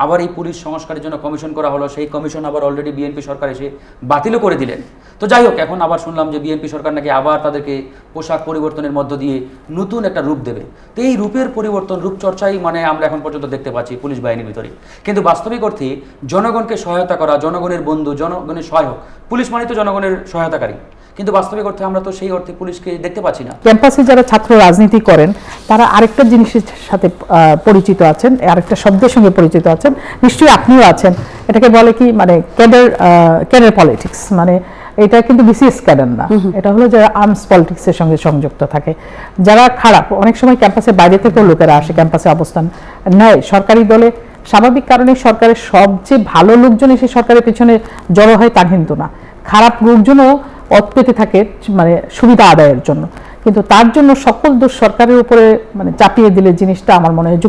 আবার এই পুলিশ সংস্কারের জন্য কমিশন করা হলো, সেই কমিশন আবার অলরেডি বিএনপি সরকার এসে বাতিলও করে দিলেন। তো যাই হোক, এখন আবার শুনলাম যে বিএনপি সরকার নাকি আবার তাদেরকে পোশাক পরিবর্তনের মধ্য দিয়ে নতুন একটা রূপ দেবে। তো এই রূপের পরিবর্তন, রূপচর্চাই মানে আমরা এখন পর্যন্ত দেখতে পাচ্ছি পুলিশ বাহিনীর ভিতরে। কিন্তু বাস্তবিক অর্থে জনগণকে সহায়তা করা, জনগণের বন্ধু, জনগণের সহায়ক, পুলিশ মানে তো জনগণের সহায়তাকারী, কিন্তু বাস্তবিক অর্থে আমরা তো সেই অর্থে পুলিশকে দেখতে পাচ্ছি না। ক্যাম্পাসে যারা ছাত্র রাজনীতি করেন তারা আরেকটা জিনিসের সাথে পরিচিত আছেন, আরেকটা শব্দের সঙ্গে পরিচিত আছেন, নিশ্চয়ই আপনিও আছেন। এটাকে বলে কি, মানে ক্যাডার পলিটিক্স। মানে এটা কিন্তু বিসিএস ক্যাডার না, এটা হলো যারা আর্মস পলিটিক্সের সঙ্গে সংযুক্ত থাকে, যারা খারাপ। অনেক সময় ক্যাম্পাসের বাইরে থেকেও লোকেরা আসে ক্যাম্পাসে অবস্থান নেয় সরকারি দলে। স্বাভাবিক কারণে সরকারের সবচেয়ে ভালো লোকজন এসে সরকারের পেছনে জড়ো হয় তা কিন্তু না, খারাপ লোকজনও পথ পেতে থাকে মানে সুবিধা আদায়ের জন্য। কিন্তু তার জন্য সকল দোষ সরকারের উপরে মানে চাপিয়ে দিলে জিনিসটা আমার মনে হয়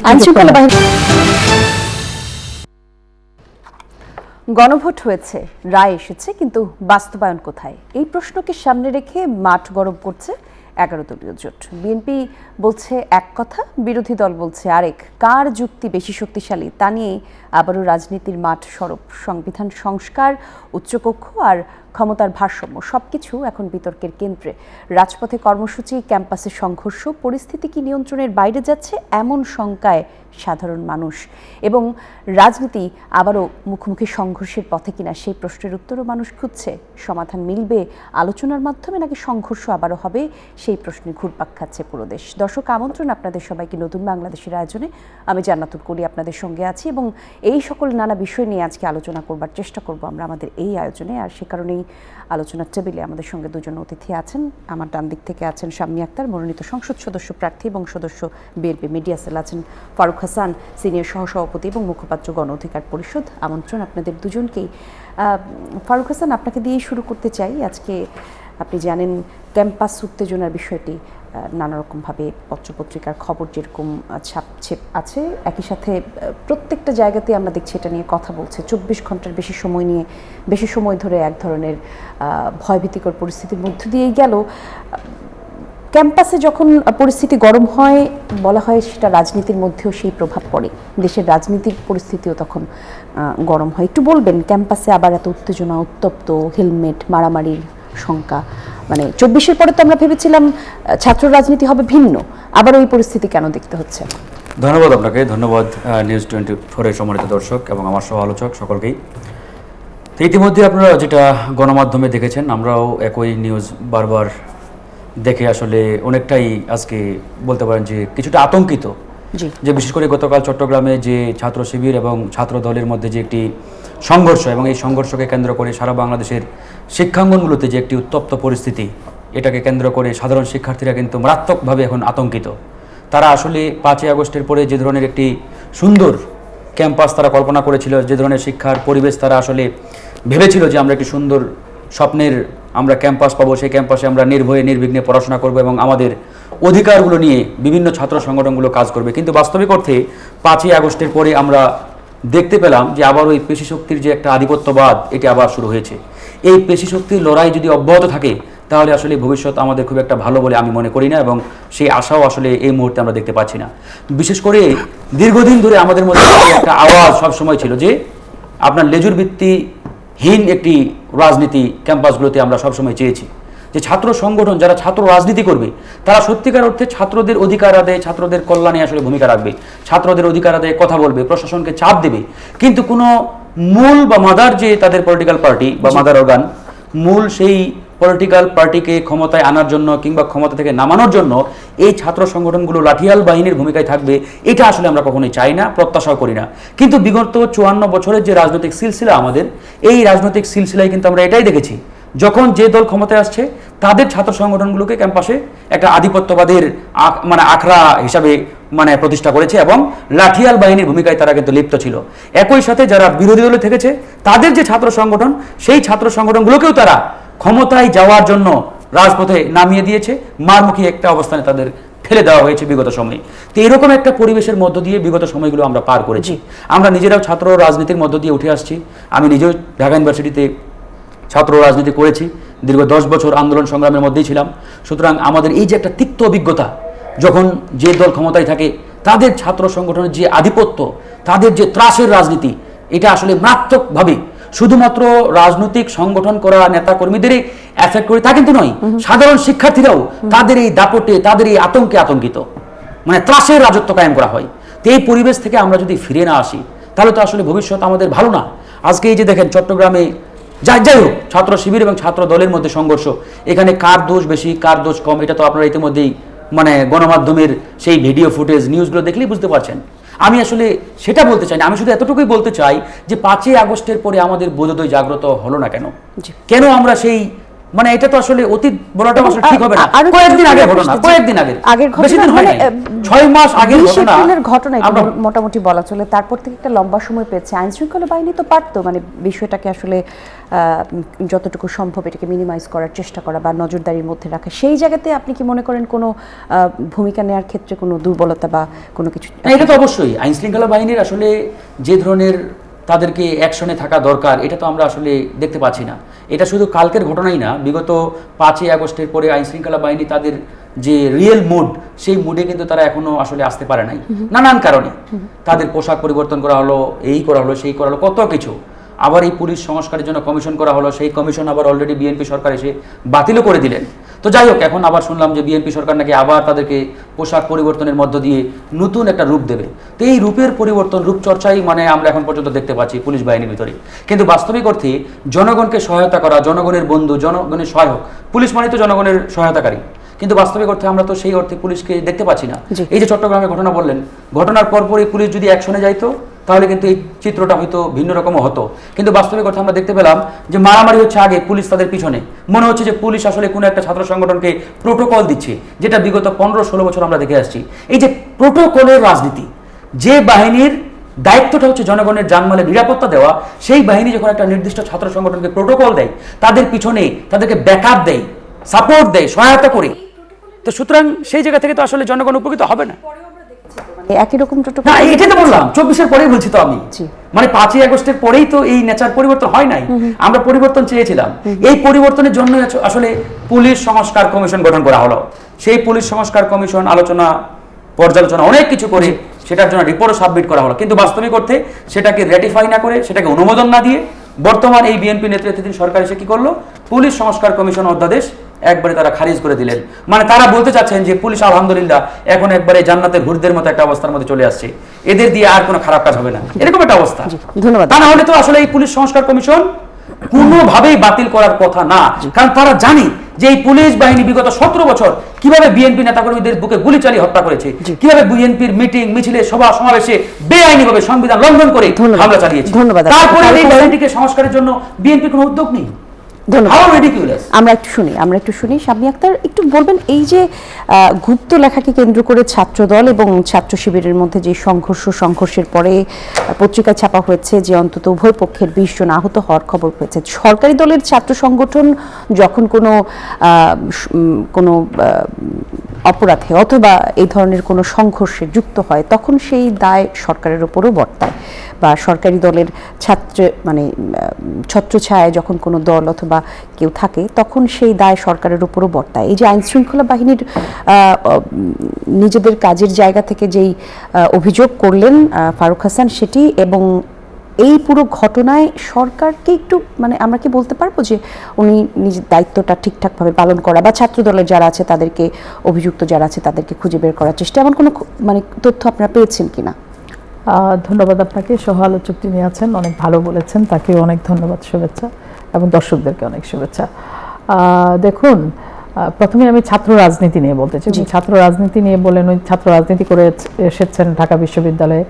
গণভোট হয়েছে, রায় এসেছে, কিন্তু বাস্তবায়ন কোথায়? এই প্রশ্নকে সামনে রেখে মাঠ গরম করছে 11 দলীয় জোট। বিএনপি বলছে এক কথা, বিরোধী দল বলছে আরেক। কার যুক্তি বেশি শক্তিশালী তা নিয়ে আবারও রাজনীতির মাঠ সরব। সংবিধান সংস্কার, উচ্চকক্ষ আর ক্ষমতার ভারসাম্য সবকিছু এখন বিতর্কের কেন্দ্রে। রাজপথে কর্মসূচি, ক্যাম্পাসে সংঘর্ষ, পরিস্থিতি কি নিয়ন্ত্রণের বাইরে যাচ্ছে এমন শঙ্কায় সাধারণ মানুষ। এবং রাজনীতি আবারও মুখোমুখি সংঘর্ষের পথে কিনা সেই প্রশ্নের উত্তরও মানুষ খুঁজছে। সমাধান মিলবে আলোচনার মাধ্যমে, নাকি সংঘর্ষ আবারও হবে, সেই প্রশ্নে ঘুরপাক খাচ্ছে পুরো দেশ। দর্শক, আমন্ত্রণ আপনাদের সবাইকে নতুন বাংলাদেশের আয়োজনে। আমি জান্নাতুল কলি আপনাদের সঙ্গে আছি এবং এই সকল নানা বিষয় নিয়ে আজকে আলোচনা করবার চেষ্টা করব আমরা আমাদের এই আয়োজনে। আর সে কারণেই আলোচনার টেবিলে আমাদের সঙ্গে দুজন অতিথি আছেন। আমার ডান দিক থেকে আছেন শাম্মী আক্তার, মনোনীত সংসদ সদস্য প্রার্থী এবং সদস্য বিএনপি মিডিয়া সেল। আছেন ফারুক হাসান, সিনিয়র সহসভাপতি এবং মুখপাত্র গণ অধিকার পরিষদ। আমন্ত্রণ আপনাদের দুজনকেই। ফারুক হাসান, আপনাকে দিয়েই শুরু করতে চাই। আজকে আপনি জানেন ক্যাম্পাস উত্তেজনার বিষয়টি নানা রকমভাবে পত্রপত্রিকার খবর যেরকম ছাপছে আছে, একই সাথে প্রত্যেকটা জায়গাতে আমরা দেখছি এটা নিয়ে কথা বলছে। 24 ঘন্টার বেশি সময় ধরে এক ধরনের ভয়ভীতিকর পরিস্থিতির মধ্য দিয়েই গেল। ক্যাম্পাসে যখন পরিস্থিতি গরম হয়, বলা হয় সেটা রাজনীতির মধ্যেও সেই প্রভাব পড়ে, দেশের রাজনীতির পরিস্থিতিও তখন গরম হয়। একটু বলবেন, ক্যাম্পাসে আবার এত উত্তেজনা, উত্তপ্ত, হেলমেট, মারামারির শঙ্কা, মানে 24-এর পরে তো আমরা ভেবেছিলাম ছাত্র রাজনীতি হবে ভিন্ন, আবার ওই পরিস্থিতি কেন দেখতে হচ্ছে? ধন্যবাদ আপনাকে, ধন্যবাদ নিউজ 24-এর সম্মানিত দর্শক এবং আমার সহ আলোচক সকলকেই। তো ইতিমধ্যে আপনারা যেটা গণমাধ্যমে দেখেছেন, আমরাও একই নিউজ বারবার দেখে আসলে অনেকটাই আজকে বলতে পারেন যে কিছুটা আতঙ্কিত, যে বিশেষ করে গতকাল চট্টগ্রামে যে ছাত্র শিবির এবং ছাত্র দলের মধ্যে যে একটি সংঘর্ষ, এবং এই সংঘর্ষকে কেন্দ্র করে সারা বাংলাদেশের শিক্ষাঙ্গনগুলোতে যে একটি উত্তপ্ত পরিস্থিতি, এটাকে কেন্দ্র করে সাধারণ শিক্ষার্থীরা কিন্তু মারাত্মকভাবে এখন আতঙ্কিত। তারা আসলে 5ই আগস্টের পরে যে ধরনের একটি সুন্দর ক্যাম্পাস তারা কল্পনা করেছিল, যে ধরনের শিক্ষার পরিবেশ তারা আসলে ভেবেছিল যে আমরা একটি সুন্দর স্বপ্নের আমরা ক্যাম্পাস পাবো, সেই ক্যাম্পাসে আমরা নির্ভয়ে নির্বিঘ্নে পড়াশোনা করব এবং আমাদের অধিকারগুলো নিয়ে বিভিন্ন ছাত্র সংগঠনগুলো কাজ করবে। কিন্তু বাস্তবিক অর্থে 5ই আগস্টের পরে আমরা দেখতে পেলাম যে আবার ওই পেশি শক্তির যে একটা আধিপত্যবাদ, এটি আবার শুরু হয়েছে। এই পেশি শক্তির লড়াই যদি অব্যাহত থাকে তাহলে আসলে ভবিষ্যৎ আমাদের খুব একটা ভালো বলে আমি মনে করি না, এবং সেই আশাও আসলে এই মুহূর্তে আমরা দেখতে পাচ্ছি না। বিশেষ করে দীর্ঘদিন ধরে আমাদের মধ্যে একটা আওয়াজ সবসময় ছিল যে আপনার লেজুর ভিত্তিহীন একটি রাজনীতি ক্যাম্পাসগুলোতে আমরা সবসময় চেয়েছি, যে ছাত্র সংগঠন যারা ছাত্র রাজনীতি করবে তারা সত্যিকার অর্থে ছাত্রদের অধিকার আদায়ে, ছাত্রদের কল্যাণে আসলে ভূমিকা রাখবে, ছাত্রদের অধিকার আদায়ে কথা বলবে, প্রশাসনকে চাপ দেবে। কিন্তু কোনো মূল বা মাদার যে তাদের পলিটিক্যাল পার্টি বা মাদার অর্গান, মূল সেই পলিটিক্যাল পার্টিকে ক্ষমতায় আনার জন্য কিংবা ক্ষমতা থেকে নামানোর জন্য এই ছাত্র সংগঠনগুলো লাঠিয়াল বাহিনীর ভূমিকায় থাকবে, এটা আসলে আমরা কখনোই চাই না, প্রত্যাশাও করি না। কিন্তু বিগত 54 বছরের যে রাজনৈতিক সিলসিলা আমাদের, এই রাজনৈতিক সিলসিলায় কিন্তু আমরা এটাই দেখেছি, যখন যে দল ক্ষমতায় আসছে তাদের ছাত্র সংগঠনগুলোকে ক্যাম্পাসে একটা আধিপত্যবাদের মানে আখড়া হিসাবে মানে প্রতিষ্ঠা করেছে এবং লাঠিয়াল বাহিনীর ভূমিকায় তারা কিন্তু লিপ্ত ছিল। একই সাথে যারা বিরোধী দলে থেকেছে তাদের যে ছাত্র সংগঠন, সেই ছাত্র সংগঠনগুলোকেও তারা ক্ষমতায় যাওয়ার জন্য রাজপথে নামিয়ে দিয়েছে, মারমুখী একটা অবস্থানে তাদের ফেলে দেওয়া হয়েছে বিগত সময়ে। তো এরকম একটা পরিবেশের মধ্য দিয়ে বিগত সময়গুলো আমরা পার করেছি। আমরা নিজেরাও ছাত্র রাজনীতির মধ্য দিয়ে উঠে আসছি। আমি নিজেও ঢাকা ইউনিভার্সিটিতে ছাত্র রাজনীতি করেছি, দীর্ঘ 10 বছর আন্দোলন সংগ্রামের মধ্যেই ছিলাম। সুতরাং আমাদের এই যে একটা তিক্ত অভিজ্ঞতা, যখন যে দল ক্ষমতায় থাকে তাদের ছাত্র সংগঠনের যে আধিপত্য, তাদের যে ত্রাসের রাজনীতি, এটা আসলে মারাত্মকভাবে শুধুমাত্র রাজনৈতিক সংগঠন করা নেতা কর্মীদেরই এফেক্ট করে তা কিন্তু নয়, সাধারণ শিক্ষার্থীরাও তাদের এই দাপটে, তাদের এই আতঙ্কে আতঙ্কিত, মানে ত্রাসের রাজত্ব কায়েম করা হয়। তো এই পরিবেশ থেকে আমরা যদি ফিরে না আসি তাহলে তো আসলে ভবিষ্যৎ আমাদের ভালো না। আজকে এই যে দেখেন চট্টগ্রামে যাই হোক, ছাত্র শিবির এবং ছাত্র দলের মধ্যে সংঘর্ষ, এখানে কার দোষ বেশি কার দোষ কম এটা তো আপনারা ইতিমধ্যেই মানে গণমাধ্যমের সেই ভিডিও ফুটেজ নিউজগুলো দেখলেই বুঝতে পারছেন। আমি আসলে সেটা বলতে চাই না, আমি শুধু এতটুকুই বলতে চাই যে 5ই আগস্টের পরে আমাদের বোধোদয় জাগ্রত হলো না কেন, কেন আমরা সেই মানে এটা তো আসলে অতীত বলাটা আসলে ঠিক হবে না। কয়েকদিন আগের ঘটনা, আগের বেশি দিন ঘটনা হয় নাই, 6 মাস আগের ঘটনা মোটামুটি বলা চলে। তারপর থেকে একটা লম্বা সময় পেয়েছে। আইন শৃঙ্খলা বাহিনী তো পারতো মানে বিষয়টাকে আসলে যতটুকু সম্ভব এটাকে মিনিমাইজ করার চেষ্টা করা বা নজরদারির মধ্যে রাখা। সেই জায়গাতে আপনি কি মনে করেন কোনো ভূমিকা নেওয়ার ক্ষেত্রে কোনো দুর্বলতা বা কোনো কিছু? এটা তো অবশ্যই আইন শৃঙ্খলা বাহিনীর আসলে যে ধরনের তাদেরকে অ্যাকশনে থাকা দরকার এটা তো আমরা আসলে দেখতে পাচ্ছি না। এটা শুধু কালকের ঘটনাই না, বিগত 5ই আগস্টের পরে আইন শৃঙ্খলা বাহিনী তাদের যে রিয়েল মুড, সেই মুডে কিন্তু তারা এখনো আসলে আসতে পারে নাই নানান কারণে। তাদের পোশাক পরিবর্তন করা হলো, এই করা হলো, সেই করা হলো, কত কিছু। আবার এই পুলিশ সংস্কারের জন্য কমিশন করা হলো, সেই কমিশন আবার অলরেডি বিএনপি সরকার এসে বাতিলও করে দিলেন। তো যাই হোক, এখন আবার শুনলাম যে বিএনপি সরকার নাকি আবার তাদেরকে পোশাক পরিবর্তনের মধ্য দিয়ে নতুন একটা রূপ দেবে। তো এই রূপের পরিবর্তন, রূপচর্চাই মানে আমরা এখন পর্যন্ত দেখতে পাচ্ছি পুলিশ বাহিনীর ভিতরে। কিন্তু বাস্তবিক অর্থে জনগণকে সহায়তা করা, জনগণের বন্ধু, জনগণের সহায়ক, পুলিশ মানে তো জনগণের সহায়তাকারী। কিন্তু বাস্তবিক অর্থে আমরা তো সেই অর্থে পুলিশকে দেখতে পাচ্ছি না। এই যে চট্টগ্রামে ঘটনা বললেন, ঘটনার পরপরই পুলিশ যদি অ্যাকশনে যাইতো তাহলে কিন্তু এই চিত্রটা হয়তো ভিন্ন রকমও হতো। কিন্তু বাস্তবিক অর্থে আমরা দেখতে পেলাম যে মারামারি হচ্ছে আগে, পুলিশ তাদের পিছনে। মনে হচ্ছে যে পুলিশ আসলে কোনো একটা ছাত্র সংগঠনকে প্রোটোকল দিচ্ছে, যেটা বিগত 15-16 বছর আমরা দেখে আসছি। এই যে প্রোটোকলের রাজনীতি, যে বাহিনীর দায়িত্বটা হচ্ছে জনগণের জানমালের নিরাপত্তা দেওয়া, সেই বাহিনী যখন একটা নির্দিষ্ট ছাত্র সংগঠনকে প্রোটোকল দেয়, তাদের পিছনে তাদেরকে ব্যাকআপ দেয়, সাপোর্ট দেয়, সহায়তা করে, তো সুতরাং সেই জায়গা থেকে তো আসলে জনগণ উপকৃত হবে না। একই রকম না, এটাই তো বললাম, 24-এর পরেই বলছি তো আমি, মানে 5ই আগস্টের পরেই তো এই নেচার পরিবর্তন হয় নাই। আমরা পরিবর্তন চেয়েছিলাম, এই পরিবর্তনের জন্য আসলে পুলিশ সংস্কার কমিশন গঠন করা হলো। সেই পুলিশ সংস্কার কমিশন আলোচনা পর্যালোচনা অনেক কিছু করে সেটার জন্য রিপোর্টও সাবমিট করা হলো। কিন্তু বাস্তবিক অর্থে সেটাকে রেটিফাই না করে, সেটাকে অনুমোদন না দিয়ে বর্তমান এই বিএনপি নেতৃত্বাধীন সরকার এসে কি করলো, পুলিশ সংস্কার কমিশন অধ্যাদেশ একবারে তারা খারিজ করে দিলেন। মানে তারা বলতে চাচ্ছেন যে পুলিশ আলহামদুলিল্লাহ এখন একবারে জান্নাতের হুরদের মতো একটা অবস্থার মধ্যে চলে আসছে, এদের দিয়ে আর কোনো খারাপ কাজ হবে না, এরকম একটা অবস্থা। ধন্যবাদ। তা না হলে তো আসলে এই পুলিশ সংস্কার কমিশন কোনোভাবেই বাতিল করার কথা না, কারণ তারা জানি যে এই পুলিশ বাহিনী বিগত 17 বছর কিভাবে বিএনপি নেতাকর্মীদের বুকে গুলি চালিয়ে হত্যা করেছে, কিভাবে বিএনপির মিটিং মিছিলে সভা সমাবেশে বেআইনিভাবে সংবিধান লঙ্ঘন করে হামলা চালিয়েছে। তারপরে এই বাহিনীকে সংস্কারের জন্য বিএনপির কোনো উদ্যোগ নেই। আমরা একটু শুনি শাম্মী আক্তার, একটু বলবেন এই যে গুপ্ত লেখাকে কেন্দ্র করে ছাত্রদল এবং ছাত্র শিবিরের মধ্যে যে সংঘর্ষের পরে পত্রিকায় ছাপা হয়েছে যে অন্তত উভয় পক্ষের 20 জন আহত হওয়ার খবর পেয়েছে। সরকারি দলের ছাত্র সংগঠন যখন কোনো অপরাধে অথবা এই ধরনের কোনো সংঘর্ষে যুক্ত হয়, তখন সেই দায় সরকারের উপরও বর্তায়, বা সরকারি দলের ছত্রছায়ায় যখন কোনো দল অথবা কেউ থাকে তখন সেই দায় সরকারের উপরও বর্তায়। এই যে আইন শৃঙ্খলা বাহিনীর নিজেদের কাজের জায়গা থেকে যেই অভিযোগ করলেন ফারুক হাসান সেটি, এবং এই পুরো ঘটনায় সরকারকে একটু আমরা কি বলতে পারবো যে উনি নিজের দায়িত্বটা ঠিকঠাকভাবে পালন করা, বা ছাত্র দলের যারা আছে তাদেরকে, অভিযুক্ত যারা আছে তাদেরকে খুঁজে বের করার চেষ্টা, এমন কোনো তথ্য আপনারা পেয়েছেন কিনা? ধন্যবাদ আপনাকে। সহ আলোচক যিনি আছেন অনেক ভালো বলেছেন, তাকেও অনেক ধন্যবাদ, শুভেচ্ছা, এবং দর্শকদেরকে অনেক শুভেচ্ছা। দেখুন, প্রথমে আমি ছাত্র রাজনীতি নিয়ে বলতে চাই। ছাত্র রাজনীতি নিয়ে বলেন, ওই ছাত্র রাজনীতি করে এসেছেন ঢাকা বিশ্ববিদ্যালয়ে,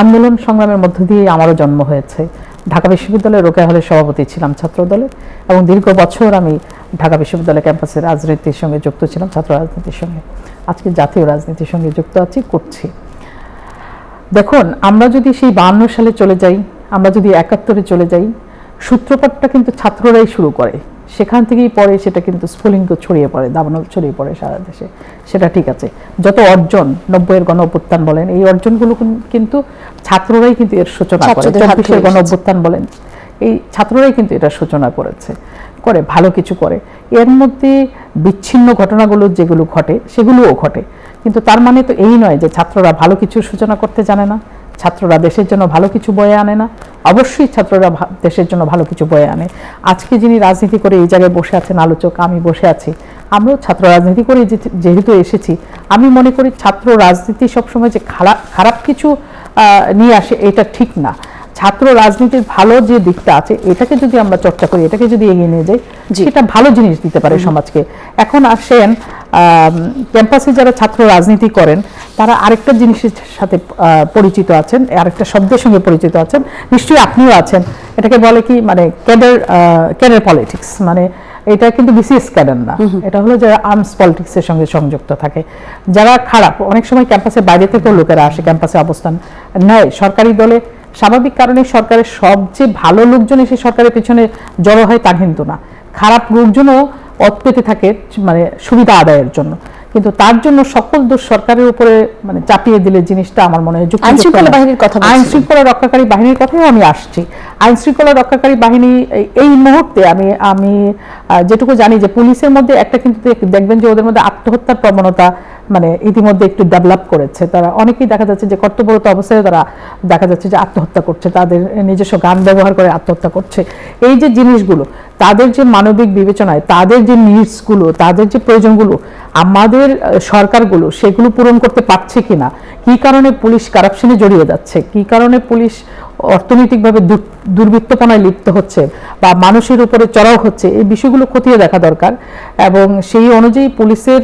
আন্দোলন সংগ্রামের মধ্য দিয়ে আমারও জন্ম হয়েছে। ঢাকা বিশ্ববিদ্যালয়ের রোকেয়া হলের সভাপতি ছিলাম ছাত্র দলে, এবং দীর্ঘ বছর আমি ঢাকা বিশ্ববিদ্যালয় ক্যাম্পাসের রাজনীতির সঙ্গে যুক্ত ছিলাম, ছাত্র রাজনীতির সঙ্গে। আজকে জাতীয় রাজনীতির সঙ্গে যুক্ত আছি, করছি। দেখুন, আমরা যদি সেই 52 সালে চলে যাই, আমরা যদি 71-এ চলে যাই, সূত্রপাতটা কিন্তু ছাত্ররাই শুরু করে, সেখান থেকেই পরে সেটা কিন্তু স্ফুলিঙ্গ ছড়িয়ে পড়ে, দাবানল ছড়িয়ে পড়ে সারা দেশে। সেটা ঠিক আছে, যত অর্জন 90-এর গণ অভ্যুত্থান বলেন, এই অর্জনগুলো কিন্তু ছাত্ররাই কিন্তু এর সূচনা করে। 24-এর গণ অভ্যুত্থান বলেন, এই ছাত্ররাই কিন্তু এটার সূচনা করেছে। করে, ভালো কিছু করে, এর মধ্যে বিচ্ছিন্ন ঘটনাগুলো যেগুলো ঘটে সেগুলোও ঘটে। কিন্তু তার মানে তো এই নয় যে ছাত্ররা ভালো কিছুর সূচনা করতে জানে না, ছাত্ররা দেশের জন্য ভালো কিছু বয়ে আনে না। অবশ্যই ছাত্ররা দেশের জন্য ভালো কিছু বয়ে আনে। আজকে যিনি রাজনীতি করে এই জায়গায় বসে আছেন আলোচক, আমি বসে আছি, আমরাও ছাত্র রাজনীতি করে যেহেতু এসেছি, আমি মনে করি ছাত্র রাজনীতি সবসময় যে খারাপ কিছু নিয়ে আসে এটা ঠিক না। ছাত্র রাজনীতির ভালো যে দিকটা আছে এটাকে যদি আমরা চর্চা করি, এটাকে যদি এগিয়ে নিয়ে যাই, সেটা ভালো জিনিস দিতে পারে সমাজকে। এখন আসেন ক্যাম্পাসে যারা ছাত্র রাজনীতি করেন তারা আরেকটা জিনিসের সাথে পরিচিত আছেন, আরেকটা শব্দের সঙ্গে পরিচিত আছেন, নিশ্চয়ই আপনিও আছেন। এটাকে বলে কি মানে ক্যাডার পলিটিক্স, মানে এটা কিন্তু বিসিএস ক্যাডার না, এটা হলো যারা আর্মস পলিটিক্সের সঙ্গে সংযুক্ত থাকে, যারা খারাপ। অনেক সময় ক্যাম্পাসের বাইরে থেকেও লোকেরা আসে ক্যাম্পাসে অবস্থান নেয় সরকারি দলে। স্বাভাবিক কারণে সরকারের সবচেয়ে ভালো লোকজন এসে সরকারের পিছনে জড়ো হয় তা কিন্তু না, খারাপ লোকজনও পথ পেতে থাকে মানে সুবিধা আদায়ের জন্য। কিন্তু তার জন্য সকল দোষ সরকারের উপরে মানে চাপিয়ে দিলে জিনিসটা আমার মনে হয় আইন শৃঙ্খলা বাহিনীর কথা, আইন শৃঙ্খলা রক্ষাকারী বাহিনীর কথাও আমি আসছি। আইন শৃঙ্খলা রক্ষাকারী বাহিনী এই মুহূর্তে আমি যেটুকু জানি যে পুলিশের মধ্যে একটা কিন্তু দেখবেন যে ওদের মধ্যে আত্মহত্যার প্রবণতা মানে ইতিমধ্যে একটু ডেভেলপ করেছে। তারা অনেকেই দেখা যাচ্ছে যে কর্তব্যরত অবস্থায় তারা দেখা যাচ্ছে যে আত্মহত্যা করছে, তাদের নিজস্ব গান ব্যবহার করে আত্মহত্যা করছে। এই যে জিনিসগুলো, তাদের যে মানবিক বিবেচনায় তাদের যে নিডসগুলো, তাদের যে প্রয়োজনগুলো আমাদের সরকারগুলো সেগুলো পূরণ করতে পারছে কিনা, কি কারণে পুলিশ কারাপশনে জড়িয়ে যাচ্ছে, কি কারণে পুলিশ অর্থনৈতিকভাবে দুর্বৃত্তপনায় লিপ্ত হচ্ছে বা মানুষের উপরে চড়াও হচ্ছে, এই বিষয়গুলো খতিয়ে দেখা দরকার। এবং সেই অনুযায়ী পুলিশের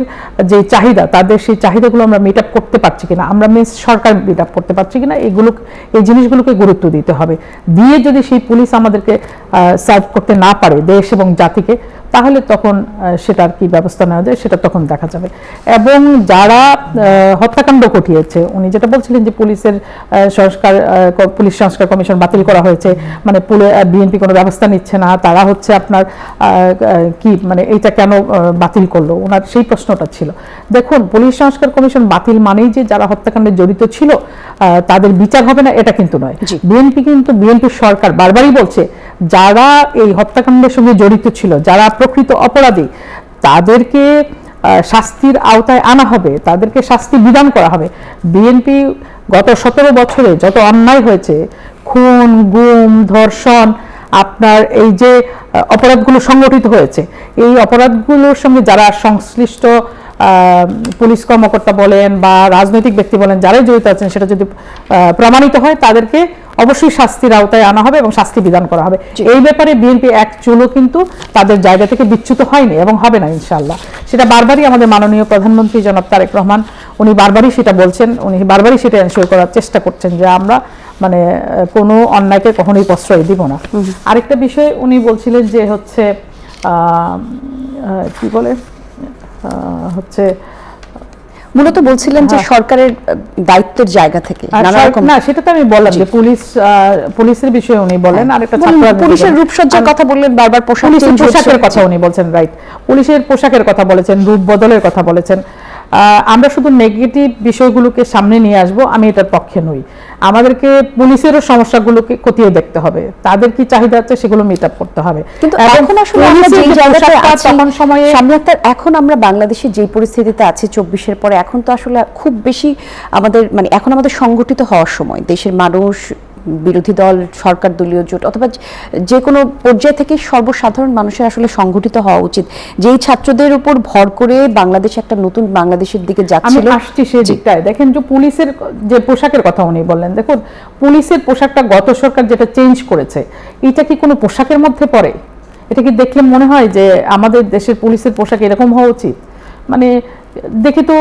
যে চাহিদা, তাদের সেই চাহিদাগুলো আমরা মিট আপ করতে পারছি কিনা, আমরা সরকার মিট আপ করতে পারছি কিনা, এই জিনিসগুলোকে গুরুত্ব দিতে হবে। দিয়ে যদি সেই পুলিশ আমাদেরকে সার্ভ করতে না পারে দেশ এবং জাতিকে, তাহলে তখন সেটার কি ব্যবস্থা নেওয়া যায় সেটা তখন দেখা যাবে। এবং যারা হত্যাকাণ্ড ঘটিয়েছে, উনি যেটা বলছিলেন যে পুলিশ সংস্কার কমিশন বাতিল করা হয়েছে, মানে বিএনপি কোনো ব্যবস্থা নিচ্ছে না, তারা হচ্ছে আপনার কি মানে এইটা কেন বাতিল করলো, ওনার সেই প্রশ্নটা ছিল। দেখুন, পুলিশ সংস্কার কমিশন বাতিল মানেই যে যারা হত্যাকাণ্ডে জড়িত ছিল তাদের বিচার হবে না এটা কিন্তু নয়। বিএনপি সরকার বারবারই বলছে যারা এই হত্যাকাণ্ডের সঙ্গে জড়িত ছিল, যারা প্রকৃত অপরাধী, তাদেরকে শাস্তির আওতায় আনা হবে, তাদেরকে শাস্তি বিধান করা হবে। বিএনপি গত 17 বছরে যত অন্যায় হয়েছে, খুন, গুম, ধর্ষণ, আপনার এই যে অপরাধগুলো সংগঠিত হয়েছে, এই অপরাধগুলোর সঙ্গে যারা সংশ্লিষ্ট পুলিশ কর্মকর্তা বলেন বা রাজনৈতিক ব্যক্তি বলেন, যারাই জড়িত আছেন, সেটা যদি প্রমাণিত হয় তাদেরকে অবশ্যই শাস্তির আওতায় আনা হবে এবং শাস্তি বিধান করা হবে। এই ব্যাপারে বিএনপি এক চুলও কিন্তু তাদের জায়গা থেকে বিচ্যুত হয়নি এবং হবে না ইনশাআল্লাহ। সেটা বারবারই আমাদের মাননীয় প্রধানমন্ত্রী জনাব তারেক রহমান উনি বারবারই সেটা বলছেন, উনি বারবারই সেটা এনশিওর করার চেষ্টা করছেন যে আমরা মানে কোনো অন্যায়কে কখনোই প্রশ্রয় দিব না। আরেকটা বিষয় উনি বলছিলেন যে হচ্ছে কি বলে হচ্ছে মূলত বলছিলেন যে সরকারের দায়িত্বের জায়গা থেকে না, সেটা তো আমি বললাম যে পুলিশের বিষয়ে উনি বলেন। আরেকটা পুলিশের রূপসজ্জার কথা বললেন, বারবার পোশাকের কথা উনি বলছেন, রাইট, পুলিশের পোশাকের কথা বলেছেন, রূপ বদলের কথা বলেছেন। আমরা শুধু নেগেটিভ বিষয়গুলোকে সামনে নিয়ে আসব, আমি এটার পক্ষে নই। আমাদেরকে পুলিশেরও সমস্যাগুলোকে খতিয়ে দেখতে হবে, তাদের কি চাহিদা আছে সেগুলো মিট আপ করতে হবে। কিন্তু এখন আসলে আমরা যে জায়গাটায় আছি তখন সময়ে এখন আমরা বাংলাদেশে যে পরিস্থিতিতে আছি 24-এর পরে, এখন তো আসলে খুব বেশি আমাদের মানে এখন আমাদের সংগঠিত হওয়ার সময়, দেশের মানুষ, বিরোধী দল, সরকার দলীয় জোট অথবা যে কোনো পর্যায় থেকে সর্বসাধারণ মানুষের আসলে সংগঠিত হওয়া উচিত। যেই ছাত্রদের উপর ভর করে বাংলাদেশ একটা নতুন বাংলাদেশের দিকে যাচ্ছিল। আমি আসছি সেই দিকটায়। দেখেন যে পুলিশের যে পোশাকের কথা উনি বললেন, দেখুন পুলিশের পোশাকটা গত সরকার যেটা চেঞ্জ করেছে, এটা কি কোনো পোশাকের মধ্যে পড়ে? এটা কি দেখলে মনে হয় যে আমাদের দেশের পুলিশের পোশাক এরকম হওয়া উচিত? মানে দেখে তো